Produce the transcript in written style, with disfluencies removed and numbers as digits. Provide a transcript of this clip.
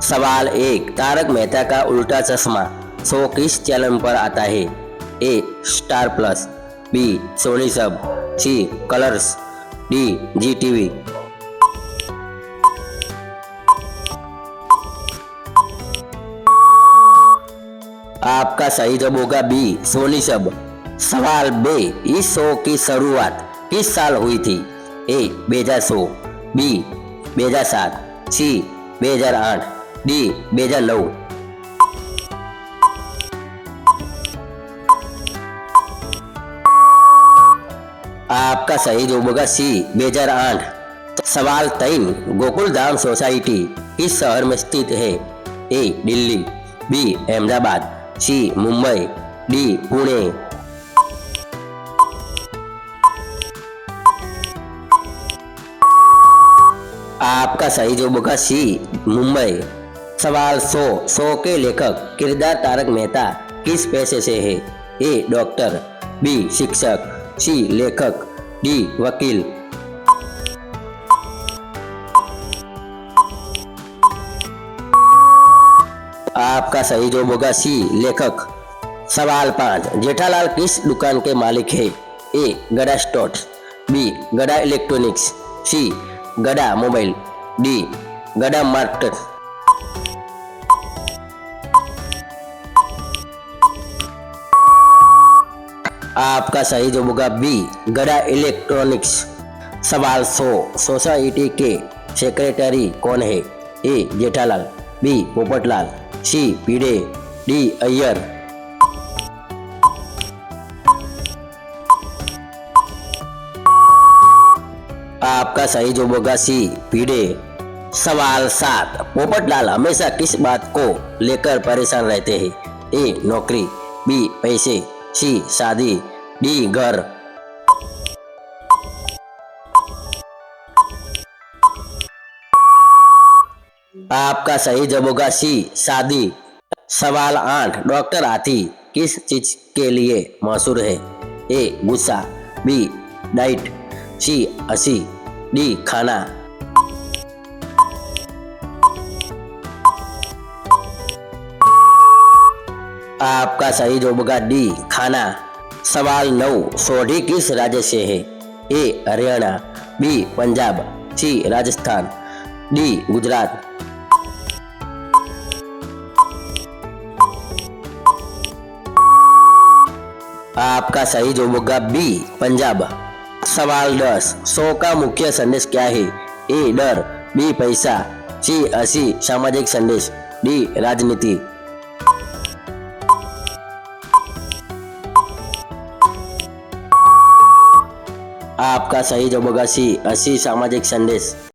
सवाल 1, तारक मेहता का उल्टा चश्मा शो किस चैनल पर आता है? ए स्टार प्लस, बी सोनी सब, सी कलर्स, डी जी टीवी। आपका सही जवाब होगा बी सोनी सब। सवाल बे, इस शो की शुरुआत किस साल हुई थी? ए 2016, बी 2007, सी 2008, डी 2009। आपका सही जवाब होगा सी 2008। सवाल 3, गोकुल धाम सोसाइटी किस शहर में स्थित है? ए दिल्ली, बी अहमदाबाद, सी मुंबई, डी पुणे। आपका सही जवाब होगा सी मुंबई। सवाल 100, शो के लेखक किरदार तारक मेहता किस पेशे से है? ए डॉक्टर, बी शिक्षक, सी लेखक, डी वकील। आपका सही जवाब होगा सी लेखक। सवाल 5, जेठालाल किस दुकान के मालिक है? ए गड़ा स्टोर्स, बी गड़ा इलेक्ट्रॉनिक्स, सी गड़ा मोबाइल, डी गड़ा मार्केट। आपका सही जवाब होगा बी गड़ा इलेक्ट्रॉनिक्स। सवाल 100, सोसाइटी के सेक्रेटरी कौन है? ए जेठालाल, बी पोपटलाल, सी भिड़े, डी अय्यर। आपका सही जवाब होगा सी भिड़े। सवाल 7, पोपटलाल हमेशा किस बात को लेकर परेशान रहते हैं? ए नौकरी, बी पैसे, सी शादी, डी घर। आपका सही जवाब होगा सी शादी। सवाल 8, डॉक्टर हाथी किस चीज के लिए मशहूर है? ए गुस्सा, बी डाइट, सी हंसी, डी खाना। आपका सही जवाब होगा डी खाना। सवाल 9, सोढ़ी किस राज्य से है? ए हरियाणा, बी पंजाब, सी राजस्थान, डी गुजरात। आपका सही जवाब होगा बी पंजाब। सवाल 10, शो का मुख्य संदेश क्या है? ए डर, बी पैसा, सी हंसी सामाजिक संदेश, डी राजनीति। आपका सही जवाब होगा सी हंसी सामाजिक संदेश।